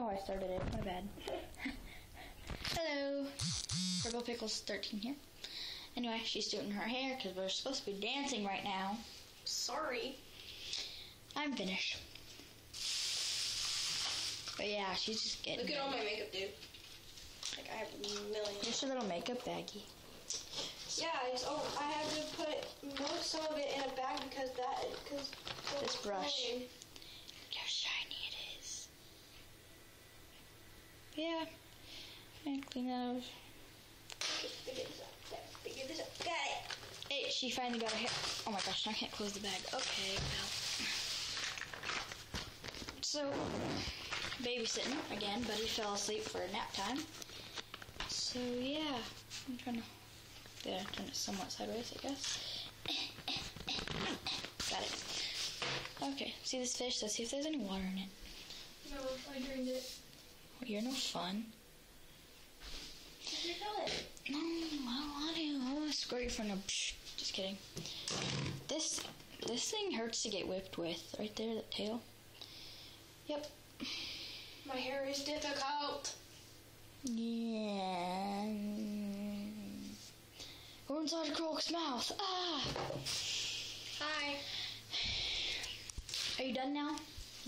Oh, I started it. My bad. Hello. Purple Pickles 13 here. Anyway, she's doing her hair because we're supposed to be dancing right now. Sorry. I'm finished. But yeah, she's just getting... Look at all my makeup, dude. Like, I have a million. Just a little makeup baggie. Yeah, I have to put some of it in a bag because this brush. Look how shiny it is. Yeah. And clean that out. Figure this out. Got it. Hey, she finally got her hair. Oh my gosh, I can't close the bag. Okay, well. So, babysitting again, but he fell asleep for nap time. So yeah, I'm trying to turn it somewhat sideways, I guess. Got it. Okay, see this fish? Let's see if there's any water in it. No, I drained it. Well, you're no fun. You know it. No, I don't want to. I want to squirt you for no. Psh, just kidding. This thing hurts to get whipped with. Right there, that tail. Yep. My hair is difficult. Yeah. We're inside a croc's mouth. Ah. Hi. Are you done now?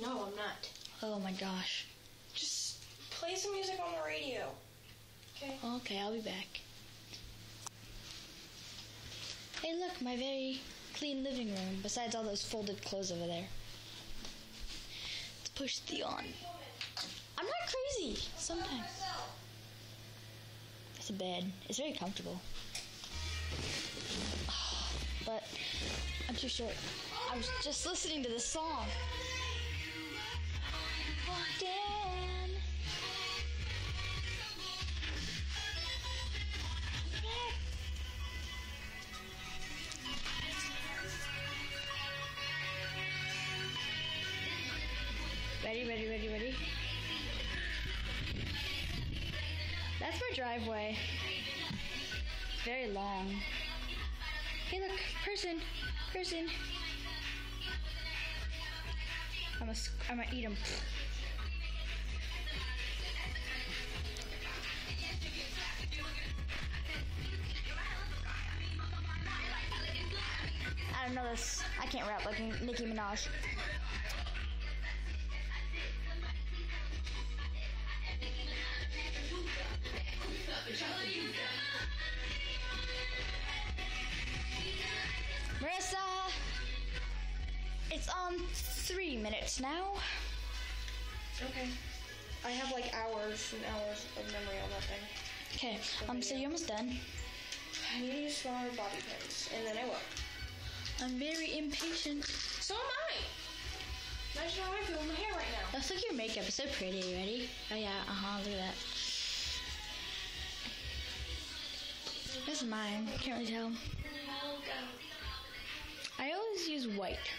No, I'm not. Oh my gosh. Just play some music on the radio. Okay. Okay, I'll be back. Hey, look, my very clean living room. Besides all those folded clothes over there. Let's push the on. I'm not crazy. Sometimes. It's a bed. It's very comfortable. But I'm too short. I was just listening to this song. Oh, Dan. Ready? That's my driveway. Very long. Hey, look, person. I'm gonna eat him. I don't know this. I can't rap like Nicki Minaj. Marissa, it's on 3 minutes now. Okay. I have like hours and hours of memory on that thing. Okay, so you're almost done. I need to use smaller bobby pins, and then I will. I'm very impatient. So am I. Imagine how I feel in my hair right now. Let's look at your makeup. It's so pretty. Ready? Oh yeah. Look at that. This is mine. Can't really tell. I always use white.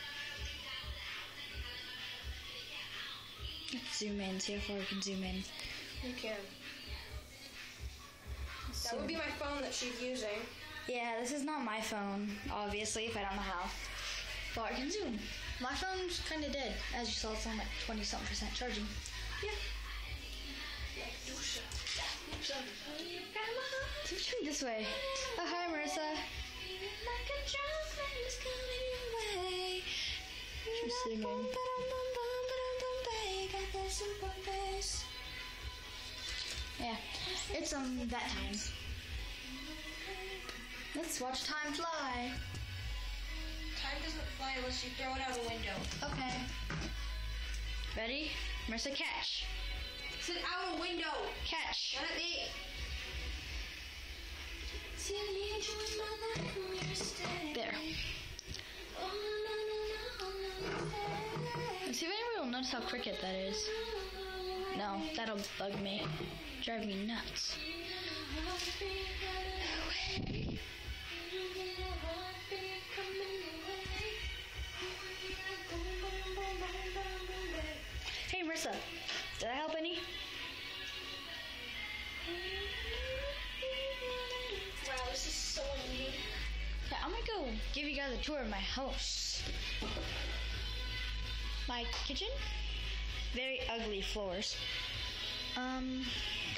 Let's zoom in. See how far we can zoom in. You can. That would be my phone that she's using. Yeah, this is not my phone, obviously, if I don't know how. But I can zoom. My phone's kind of dead. As you saw, it's on like 20-something% charging. Yeah. Switch me this way. Oh, hi, Marissa. She's singing. Yeah, it's that time. Let's watch time fly. Time doesn't fly unless you throw it out a window. Okay. Ready? Marissa, catch. It's out a window. Catch. Not at me. There. Let's see if anybody will notice how crooked that is. No, that'll bug me. Drive me nuts. Hey, Marissa. Did I help any? Wow, this is so neat. Yeah, I'm gonna go give you guys a tour of my house. My kitchen. Very ugly floors.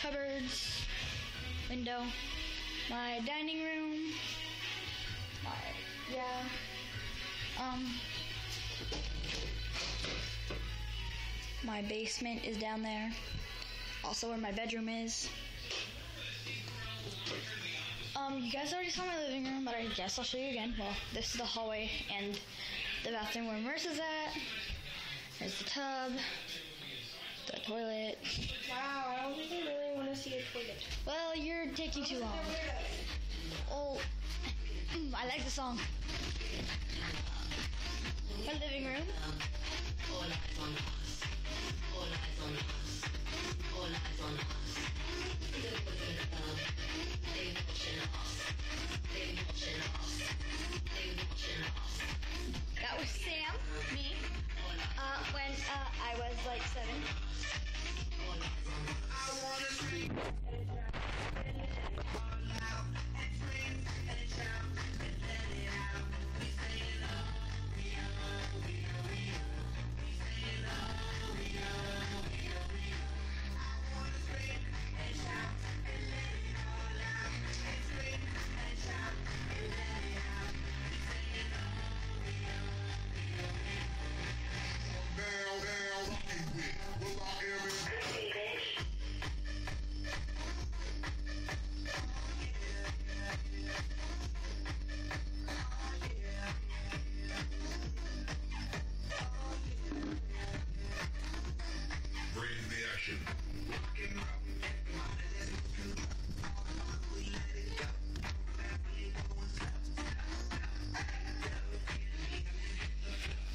Cupboards, window, my dining room, my basement is down there. Also where my bedroom is. You guys already saw my living room, but I guess I'll show you again. Well, this is the hallway and the bathroom where Marissa's at. There's the tub, the toilet. Wow, I don't think I really want to see a toilet. Well, you're taking too long. Oh, I like the song. My living room. All eyes on us. All eyes on us. All eyes on us. The boys in the club, they watching us. They watching us. They watching us. That was Sam, me, when I was like 7.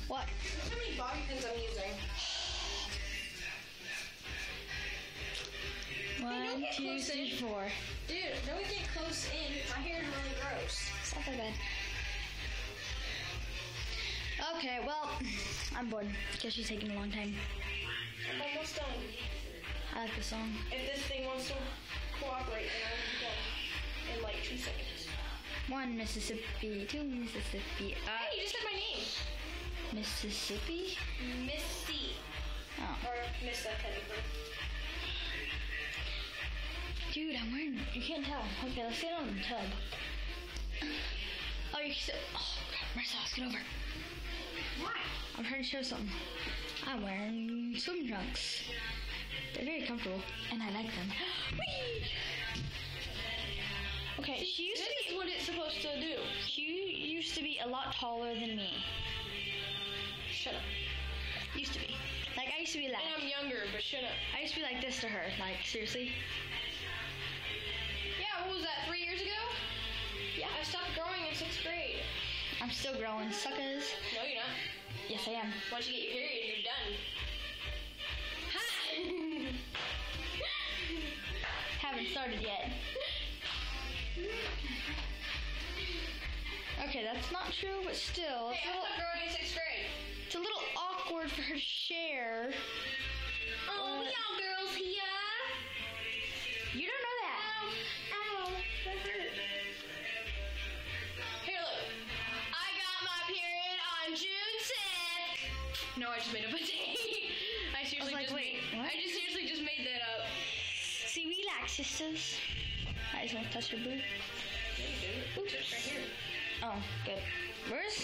What? Look how many bobby pins I'm using. 1, 2, 3, 4. Dude, don't get close in. My hair is really gross. It's not that bad. Okay, well, I'm bored because she's taking a long time. I'm almost done. I like the song. If this thing wants to cooperate, then I'll be done in like 2 seconds. 1 Mississippi, 2 Mississippi. Hey, you just said my name. Mississippi? Missy. Oh. Or Missa, technically. Dude, I'm wearing. You can't tell. Okay, let's get on the tub. Oh, you can see. Oh, God, Marissa, let's get over. Why? I'm trying to show something. I'm wearing swim trunks. They're very comfortable, and I like them. Whee! Okay, she used to This be. is what it's supposed to do. She used to be a lot taller than me. Shut up. Used to be. Like, I used to be like. And I'm younger, but shut up. I used to be like this to her. Like, seriously. Yeah, what was that, 3 years ago? Yeah. I stopped growing in 6th grade. I'm still growing, suckers. No, you're not. Yes, I am. Once you get your period, you're done. Haven't started yet. Okay, that's not true, but still, Hey, I stopped growing in 6th grade. it's a little awkward for her to share. Oh, we all girls here. You don't know that. Ow, that hurt. Here, look. I got my period on June 6th. No, I just made up a date. I seriously like, just wait, made. what? I just seriously just made that up. See, relax, sisters. I just want to touch your boob. Yeah, you do. Oops, it's right here. Oh, good. Where's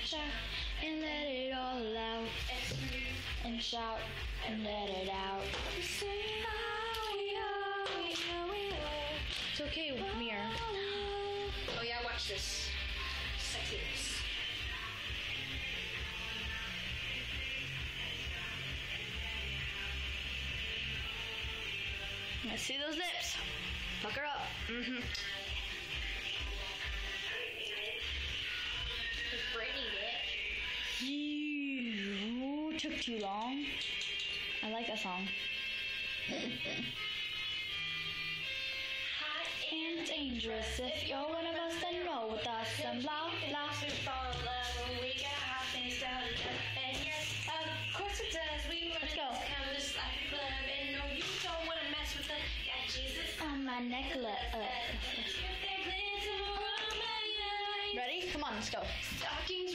shout and let it all out, and shout and let it out. It's okay, Mir. Oh yeah, watch this. Sexiness. Let's see those lips. Fuck her up. Mm-hmm. It's braiding it. You took too long. I like that song. Hot And dangerous. If you're one of us, then roll with us and blah blah. We fall in love when we got hot things done. And yes, of course it does. We want Let's to go. come just like a club. And no, you don't want to mess with us. Got Jesus On my necklace. If they're playing tomorrow, Ready? Come on, let's go. Stocking